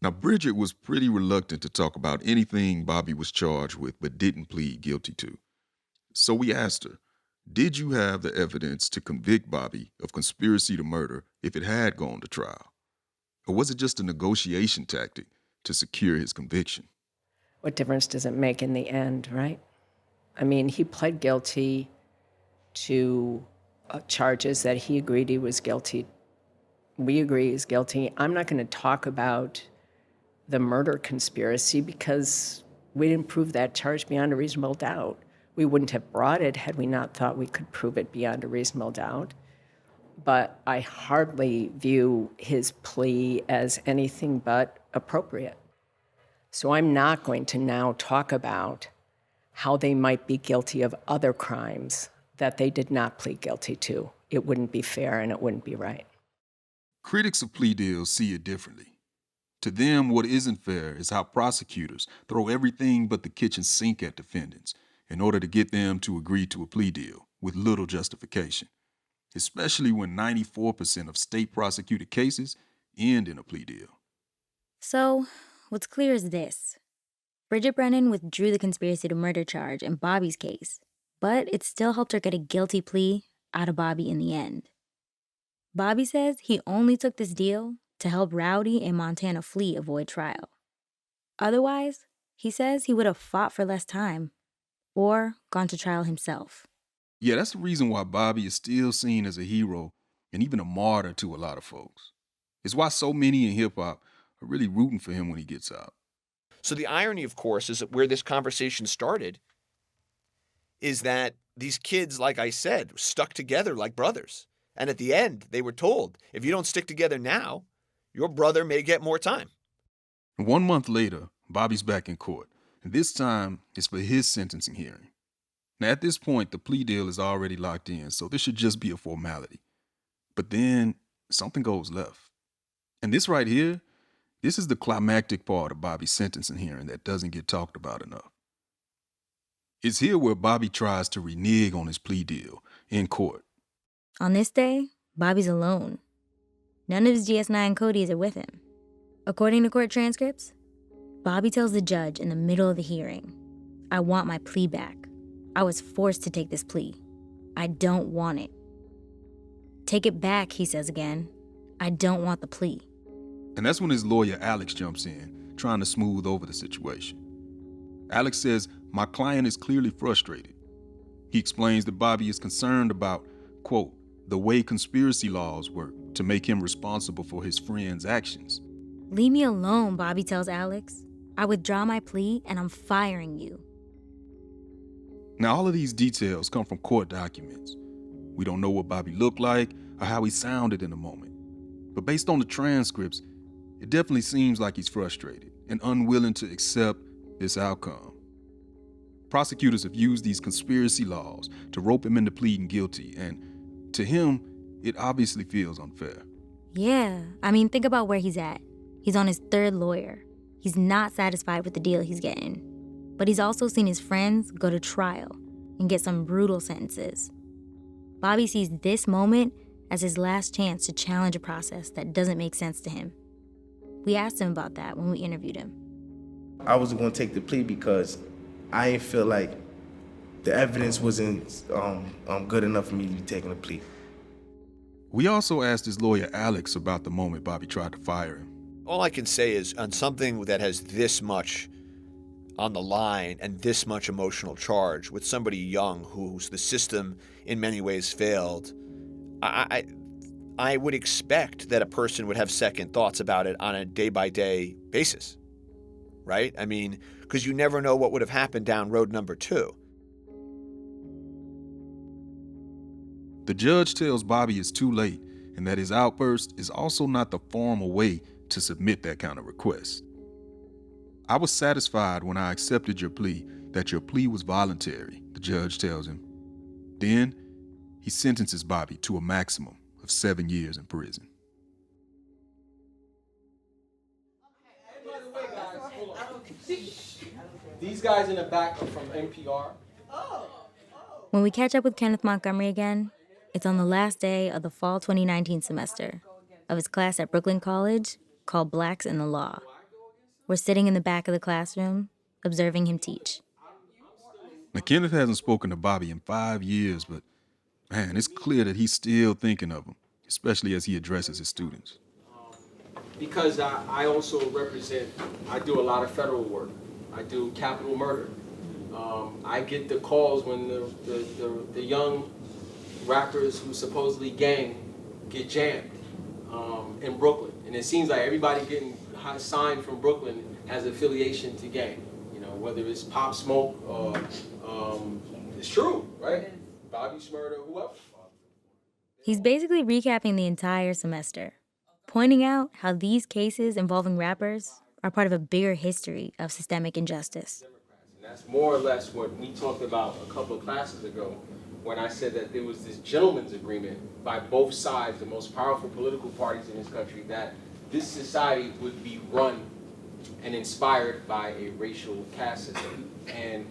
Now, Bridget was pretty reluctant to talk about anything Bobby was charged with but didn't plead guilty to. So we asked her, did you have the evidence to convict Bobby of conspiracy to murder if it had gone to trial? Or was it just a negotiation tactic to secure his conviction? What difference does it make in the end, right? I mean, he pled guilty to charges that he agreed he was guilty. We agree he's guilty. I'm not going to talk about the murder conspiracy because we didn't prove that charge beyond a reasonable doubt. We wouldn't have brought it had we not thought we could prove it beyond a reasonable doubt. But I hardly view his plea as anything but appropriate. So I'm not going to now talk about how they might be guilty of other crimes that they did not plead guilty to. It wouldn't be fair and it wouldn't be right. Critics of plea deals see it differently. To them, what isn't fair is how prosecutors throw everything but the kitchen sink at defendants in order to get them to agree to a plea deal with little justification, especially when 94% of state prosecuted cases end in a plea deal. So, what's clear is this. Bridget Brennan withdrew the conspiracy to murder charge in Bobby's case, but it still helped her get a guilty plea out of Bobby in the end. Bobby says he only took this deal to help Rowdy and Montana Flea avoid trial. Otherwise, he says he would have fought for less time, or gone to trial himself. Yeah, that's the reason why Bobby is still seen as a hero and even a martyr to a lot of folks. It's why so many in hip-hop are really rooting for him when he gets out. So the irony, of course, is that where this conversation started is that these kids, like I said, stuck together like brothers. And at the end, they were told, if you don't stick together now, your brother may get more time. 1 month later, Bobby's back in court, and this time it's for his sentencing hearing. Now, at this point, the plea deal is already locked in, so this should just be a formality. But then something goes left. And this right here, this is the climactic part of Bobby's sentencing hearing that doesn't get talked about enough. It's here where Bobby tries to renege on his plea deal in court. On this day, Bobby's alone. None of his GS9 Codies are with him. According to court transcripts, Bobby tells the judge in the middle of the hearing, "I want my plea back. I was forced to take this plea. I don't want it." "Take it back," he says again. "I don't want the plea." And that's when his lawyer, Alex, jumps in, trying to smooth over the situation. Alex says, "My client is clearly frustrated." He explains that Bobby is concerned about, quote, "the way conspiracy laws work to make him responsible for his friend's actions." "Leave me alone," Bobby tells Alex. "I withdraw my plea and I'm firing you." Now, all of these details come from court documents. We don't know what Bobby looked like or how he sounded in the moment. But based on the transcripts, it definitely seems like he's frustrated and unwilling to accept this outcome. Prosecutors have used these conspiracy laws to rope him into pleading guilty, and to him, it obviously feels unfair. Yeah, I mean, think about where he's at. He's on his third lawyer. He's not satisfied with the deal he's getting. But he's also seen his friends go to trial and get some brutal sentences. Bobby sees this moment as his last chance to challenge a process that doesn't make sense to him. We asked him about that when we interviewed him. I was going to take the plea because I didn't feel like the evidence wasn't good enough for me to be taking a plea. We also asked his lawyer, Alex, about the moment Bobby tried to fire him. All I can say is on something that has this much on the line and this much emotional charge with somebody young whose the system in many ways failed, I would expect that a person would have second thoughts about it on a day-by-day basis, right? I mean, because you never know what would have happened down road number 2. The judge tells Bobby it's too late and that his outburst is also not the formal way to submit that kind of request. "I was satisfied when I accepted your plea that your plea was voluntary," the judge tells him. Then he sentences Bobby to a maximum of 7 years in prison. These guys in the back are from NPR. When we catch up with Kenneth Montgomery again, it's on the last day of the fall 2019 semester of his class at Brooklyn College called Blacks in the Law. We're sitting in the back of the classroom, observing him teach. Now, Kenneth hasn't spoken to Bobby in 5 years, but man, it's clear that he's still thinking of him, especially as he addresses his students. Because I also represent, I do a lot of federal work. I do capital murder. I get the calls when the young rappers who supposedly gang get jammed in Brooklyn. And it seems like everybody getting signed from Brooklyn has affiliation to gang. You know, whether it's Pop Smoke or it's true, right? Bobby Shmurda, whoever. He's basically recapping the entire semester, pointing out how these cases involving rappers are part of a bigger history of systemic injustice. And that's more or less what we talked about a couple of classes ago when I said that there was this gentleman's agreement by both sides, the most powerful political parties in this country, that this society would be run and inspired by a racial caste system. And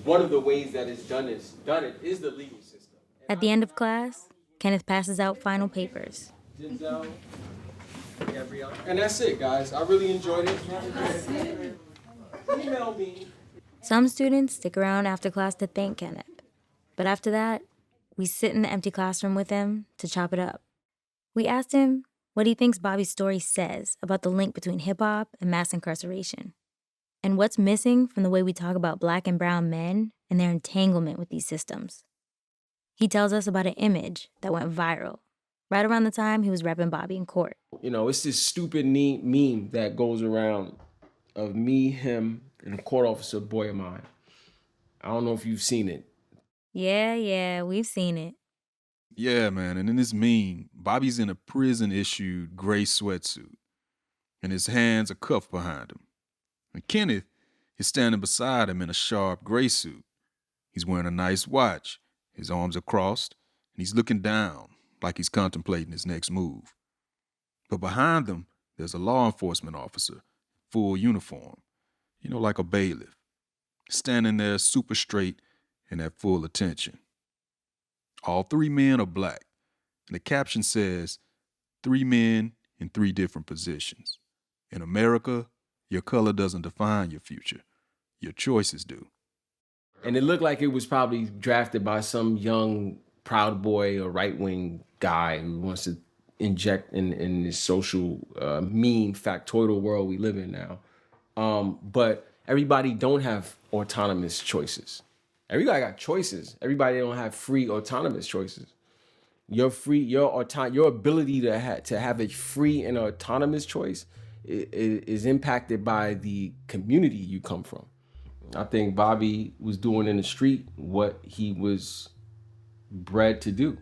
one of the ways that it's done it is the legal system. At the end of class, Kenneth passes out final papers. Denzel, Gabrielle. And that's it, guys. I really enjoyed it. Email me. Some students stick around after class to thank Kenneth. But after that, we sit in the empty classroom with him to chop it up. We asked him what he thinks Bobby's story says about the link between hip-hop and mass incarceration. and what's missing from the way we talk about Black and brown men and their entanglement with these systems. He tells us about an image that went viral right around the time he was repping Bobby in court. You know, it's this stupid meme that goes around of me, him, and a court officer boy of mine. I don't know if you've seen it. Yeah, we've seen it. Yeah, man, and in this meme, Bobby's in a prison-issued gray sweatsuit, and his hands are cuffed behind him. And Kenneth is standing beside him in a sharp gray suit. He's wearing a nice watch, his arms are crossed, and he's looking down like he's contemplating his next move. But behind them, there's a law enforcement officer, full uniform, like a bailiff, standing there super straight and at full attention. All three men are Black, and the caption says, 3 men in 3 different positions. In America, your color doesn't define your future. Your choices do. And it looked like it was probably drafted by some young Proud Boy or right-wing guy who wants to inject in this social mean factoidal world we live in now. But everybody don't have autonomous choices. Everybody got choices. Everybody don't have free autonomous choices. Your ability to have a free and autonomous choice is impacted by the community you come from. I think Bobby was doing in the street what he was bred to do.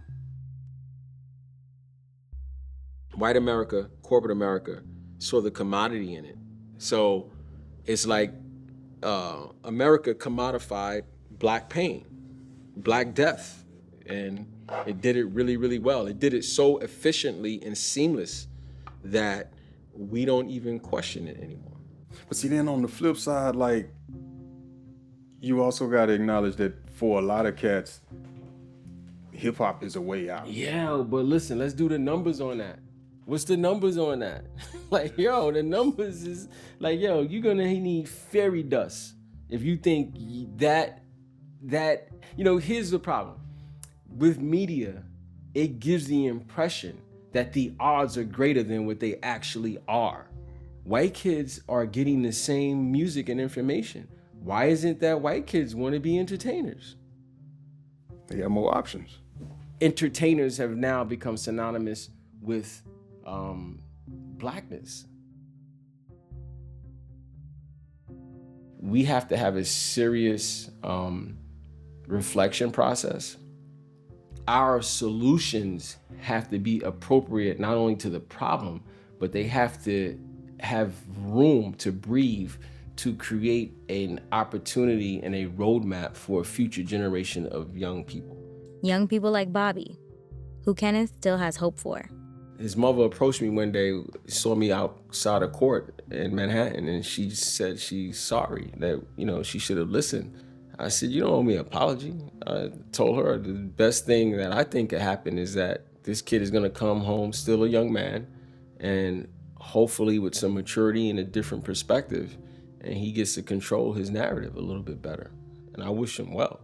White America, corporate America, saw the commodity in it. So it's like America commodified Black pain, Black death, and it did it really, really well. It did it so efficiently and seamless that we don't even question it anymore. But see, then on the flip side, like, you also got to acknowledge that for a lot of cats, hip hop is a way out. Yeah, but listen, let's do the numbers on that. What's the numbers on that? Like, the numbers is like, you're gonna need fairy dust if you think that, here's the problem. With media, it gives the impression that the odds are greater than what they actually are. White kids are getting the same music and information. Why isn't that white kids want to be entertainers? They have more options. Entertainers have now become synonymous with Blackness. We have to have a serious reflection process. Our solutions have to be appropriate not only to the problem, but they have to have room to breathe to create an opportunity and a roadmap for a future generation of young people. Young people like Bobby, who Kenneth still has hope for. His mother approached me one day, saw me outside of court in Manhattan, and she said she's sorry that, she should have listened. I said, you don't owe me an apology. I told her the best thing that I think could happen is that this kid is gonna come home still a young man, and hopefully with some maturity and a different perspective, and he gets to control his narrative a little bit better. And I wish him well,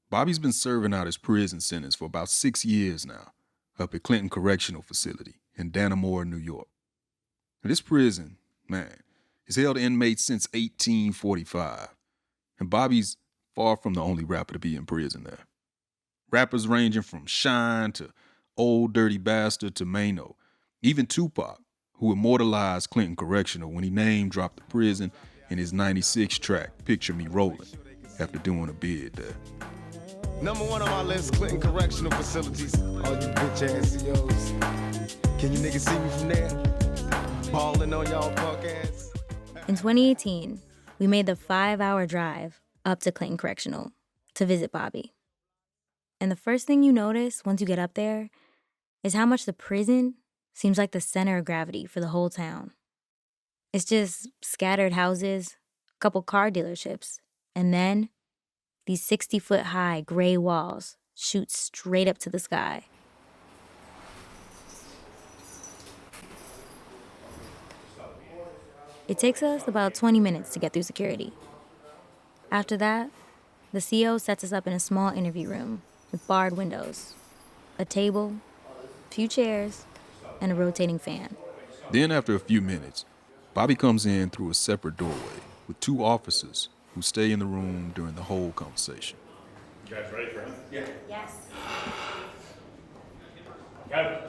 Bobby's been serving out his prison sentence for about 6 years now, up at Clinton Correctional Facility in Dannemora, New York. Now, this prison, man, has held inmates since 1845, and Bobby's far from the only rapper to be in prison there. Rappers ranging from Shine to Old Dirty Bastard to Mano, even Tupac, who immortalized Clinton Correctional when he name-dropped the prison in his 96 track, Picture Me Rolling, after doing a bid there. Number 1 on my list, Clinton Correctional Facilities. All you bitch-ass CEOs. Can you niggas see me from there? Balling on y'all punk ass. In 2018, we made the 5-hour drive up to Clinton Correctional to visit Bobby. And the first thing you notice once you get up there is how much the prison seems like the center of gravity for the whole town. It's just scattered houses, a couple car dealerships, and then these 60-foot-high gray walls shoot straight up to the sky. It takes us about 20 minutes to get through security. After that, the CO sets us up in a small interview room with barred windows, a table, a few chairs, and a rotating fan. Then after a few minutes, Bobby comes in through a separate doorway with two officers who stay in the room during the whole conversation. You guys ready for him? Yeah. Yes. Kevin.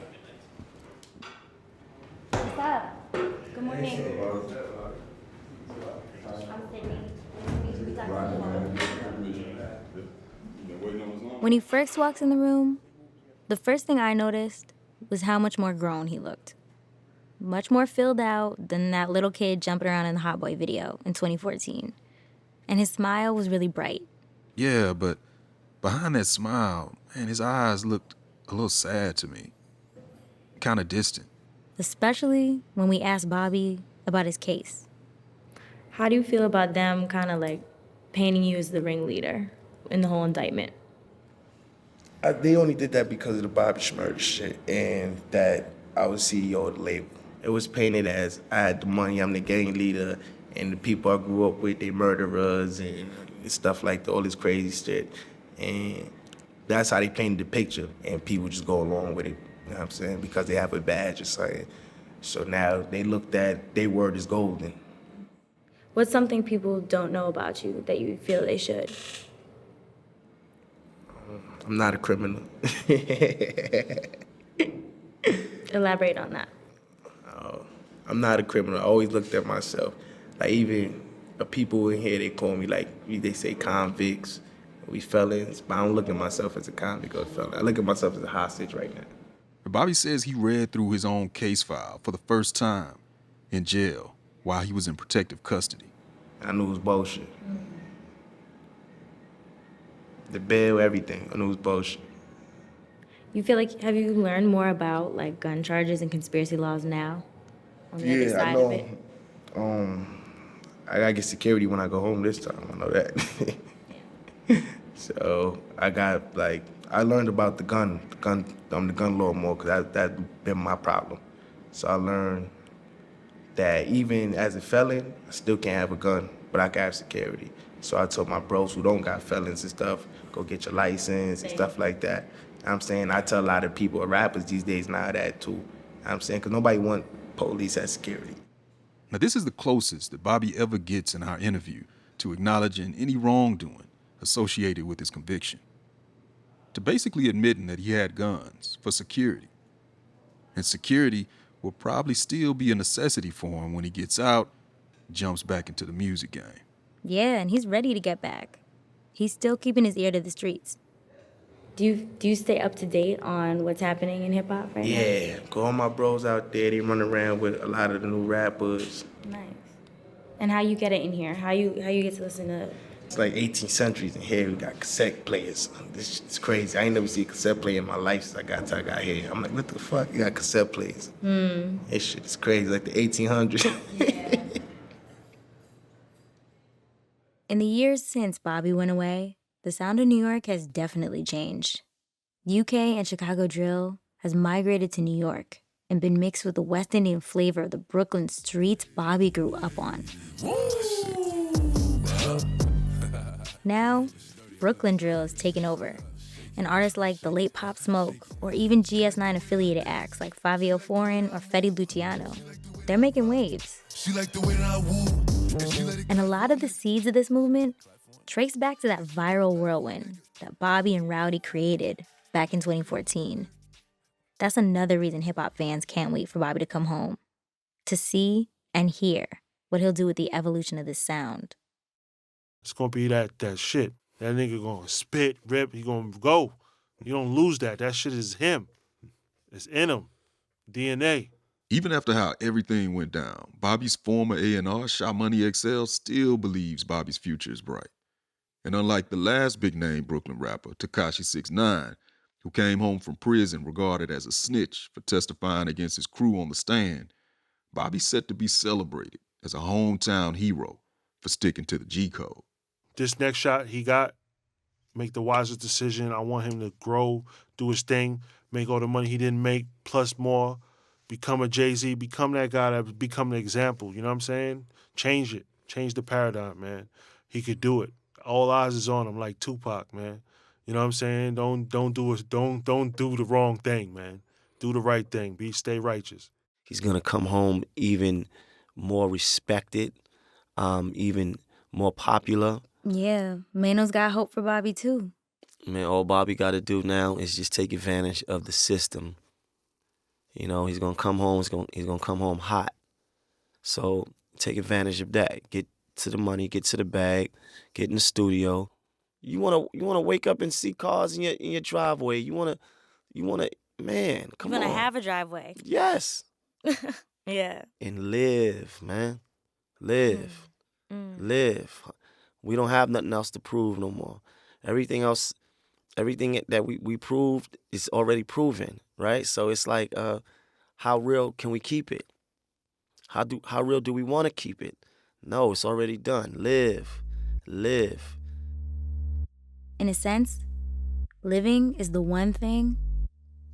What's up? Good morning. I'm Sidney. When he first walks in the room, the first thing I noticed was how much more grown he looked. Much more filled out than that little kid jumping around in the Hot Boy video in 2014. And his smile was really bright. Yeah, but behind that smile, man, his eyes looked a little sad to me. Kind of distant. Especially when we asked Bobby about his case. How do you feel about them kind of like painting you as the ringleader in the whole indictment? They only did that because of the Bobby Shmurda shit and that I was CEO of the label. It was painted as I had the money, I'm the gang leader, and the people I grew up with, they murderers and stuff like that, all this crazy shit. And that's how they painted the picture, and people just go along with it, you know what I'm saying, because they have a badge or something. So now they looked at, their word is golden. What's something people don't know about you that you feel they should? I'm not a criminal. Elaborate on that. I'm not a criminal. I always looked at myself. Like even the people in here, they call me like, they say convicts, we felons, but I don't look at myself as a convict or a felon. I look at myself as a hostage right now. Bobby says he read through his own case file for the first time in jail while he was in protective custody. I knew it was bullshit. The bail, everything, I knew it was bullshit. You feel like, have you learned more about like gun charges and conspiracy laws now? On the other side I know. of it? I gotta get security when I go home this time, I know that. So I got like, I learned about the gun law more because that's been my problem. So I learned that even as a felon, I still can't have a gun, but I can have security. So I told my bros who don't got felons and stuff, go get your license and stuff like that. I'm saying, I tell a lot of people, rappers these days now that too. I'm saying, because nobody want police as security. Now, this is the closest that Bobby ever gets in our interview to acknowledging any wrongdoing associated with his conviction. To basically admitting that he had guns for security. And security will probably still be a necessity for him when he gets out, jumps back into the music game. Yeah, and he's ready to get back. He's still keeping his ear to the streets. Do you stay up to date on what's happening in hip-hop right now? Yeah, all my bros out there, they run around with a lot of the new rappers. Nice. And how you get it in here? How you get to listen to... It's like 18th centuries in here, we got cassette players. This shit's crazy. I ain't never seen a cassette player in my life since I got here. I'm like, what the fuck? You got cassette players. This shit is crazy, like the 1800s. Yeah. In the years since Bobby went away, the sound of New York has definitely changed. UK and Chicago drill has migrated to New York and been mixed with the West Indian flavor of the Brooklyn streets Bobby grew up on. Now, Brooklyn drill is taking over, and artists like the late Pop Smoke or even GS9 affiliated acts like Fabio Foreign or Fetty Luciano, they're making waves. And a lot of the seeds of this movement trace back to that viral whirlwind that Bobby and Rowdy created back in 2014. That's another reason hip-hop fans can't wait for Bobby to come home, to see and hear what he'll do with the evolution of this sound. It's gonna be that shit. That nigga gonna spit, rip, he gonna go. You don't lose that. That shit is him. It's in him. DNA. Even after how everything went down, Bobby's former A&R, Shot Money XL, still believes Bobby's future is bright. And unlike the last big-name Brooklyn rapper, Tekashi 6ix9ine, who came home from prison regarded as a snitch for testifying against his crew on the stand, Bobby's set to be celebrated as a hometown hero for sticking to the G-code. This next shot he got, make the wisest decision. I want him to grow, do his thing, make all the money he didn't make, plus more, become a Jay-Z, become that guy that become the example, you know what I'm saying? Change it. Change the paradigm, man. He could do it. All eyes is on him like Tupac, man. You know what I'm saying? Don't do the wrong thing, man. Do the right thing. Stay righteous. He's gonna come home even more respected, even more popular. Yeah, Mano's got hope for Bobby too. Man, all Bobby got to do now is just take advantage of the system. You know, he's gonna come home. He's gonna come home hot. So take advantage of that. Get to the money. Get to the bag. Get in the studio. You wanna wake up and see cars in your driveway. You wanna, man, come on. You wanna have a driveway? Yes. Yeah. And live, man. Live. Live. We don't have nothing else to prove no more. Everything else, everything that we proved is already proven, right? So it's like, how real can we keep it? How real do we want to keep it? No, it's already done. Live. Live. In a sense, living is the one thing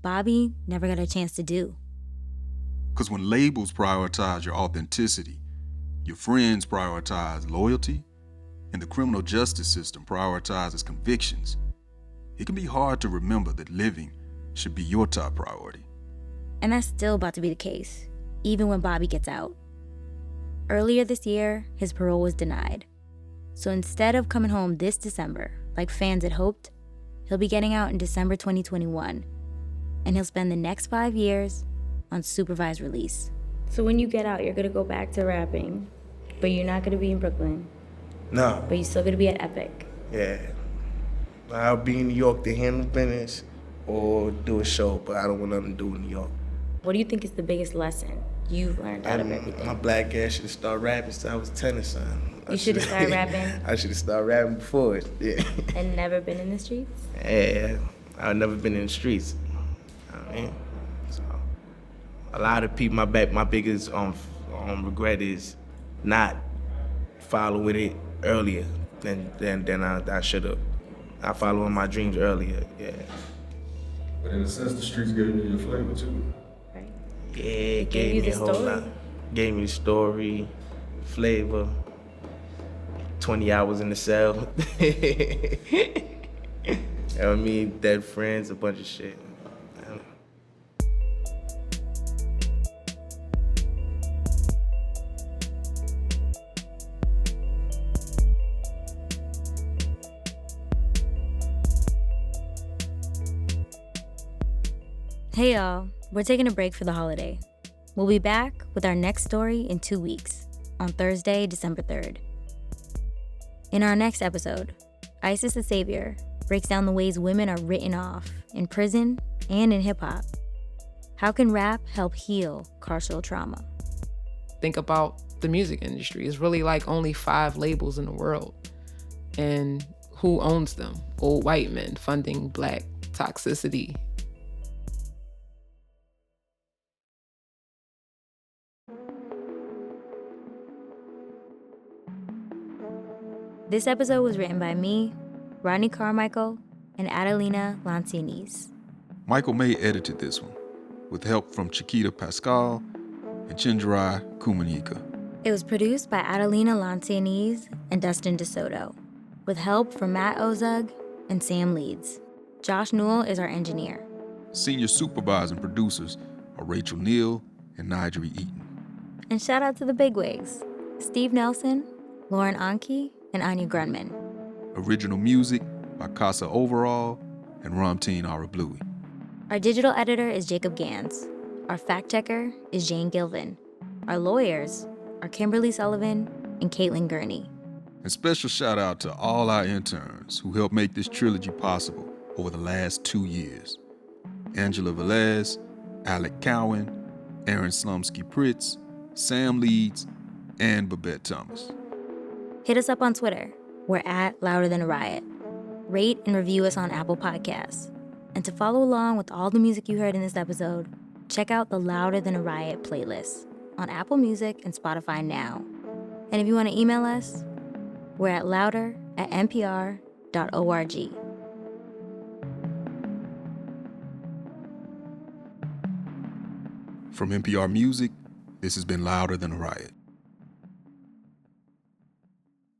Bobby never got a chance to do. Because when labels prioritize your authenticity, your friends prioritize loyalty, and the criminal justice system prioritizes convictions, it can be hard to remember that living should be your top priority. And that's still about to be the case, even when Bobby gets out. Earlier this year, his parole was denied. So instead of coming home this December, like fans had hoped, he'll be getting out in December 2021. And he'll spend the next 5 years on supervised release. So when you get out, you're gonna go back to rapping, but you're not gonna be in Brooklyn. No. But you're still gonna be at Epic. Yeah. I'll be in New York to handle business or do a show, but I don't want nothing to do in New York. What do you think is the biggest lesson you've learned out of everything? My black ass should have started rapping since I was 10 or something. You should have started rapping? I should have started rapping before it, yeah. And never been in the streets? Yeah, I've never been in the streets. I mean, so a lot of people, my biggest regret is not following it earlier than I should have. I followed my dreams earlier, yeah. But in a sense, the streets gave you your flavor too. Right. Yeah, it gave me a whole lot. Gave me the story, flavor, 20 hours in the cell. I mean, dead friends, a bunch of shit. Hey y'all, we're taking a break for the holiday. We'll be back with our next story in 2 weeks, on Thursday, December 3rd. In our next episode, Isis the Savior breaks down the ways women are written off in prison and in hip-hop. How can rap help heal carceral trauma? Think about the music industry. It's really like only 5 labels in the world. And who owns them? Old white men funding black toxicity. This episode was written by me, Rodney Carmichael, and Adelina Lancianese. Michael May edited this one, with help from Chiquita Pascal and Chinjarai Kumanyika. It was produced by Adelina Lancianese and Dustin DeSoto, with help from Matt Ozug and Sam Leeds. Josh Newell is our engineer. Senior supervising producers are Rachel Neal and Nigel Eaton. And shout out to the bigwigs, Steve Nelson, Lauren Anke, and Anya Grunman. Original music by Casa Overall and Ramteen Arablui. Our digital editor is Jacob Gans. Our fact checker is Jane Gilvin. Our lawyers are Kimberly Sullivan and Caitlin Gurney. And special shout out to all our interns who helped make this trilogy possible over the last 2 years. Angela Velez, Alec Cowan, Aaron Slumsky-Pritz, Sam Leeds, and Babette Thomas. Hit us up on Twitter. We're at Louder Than A Riot. Rate and review us on Apple Podcasts. And to follow along with all the music you heard in this episode, check out the Louder Than A Riot playlist on Apple Music and Spotify now. And if you want to email us, we're at louder@npr.org. From NPR Music, this has been Louder Than A Riot.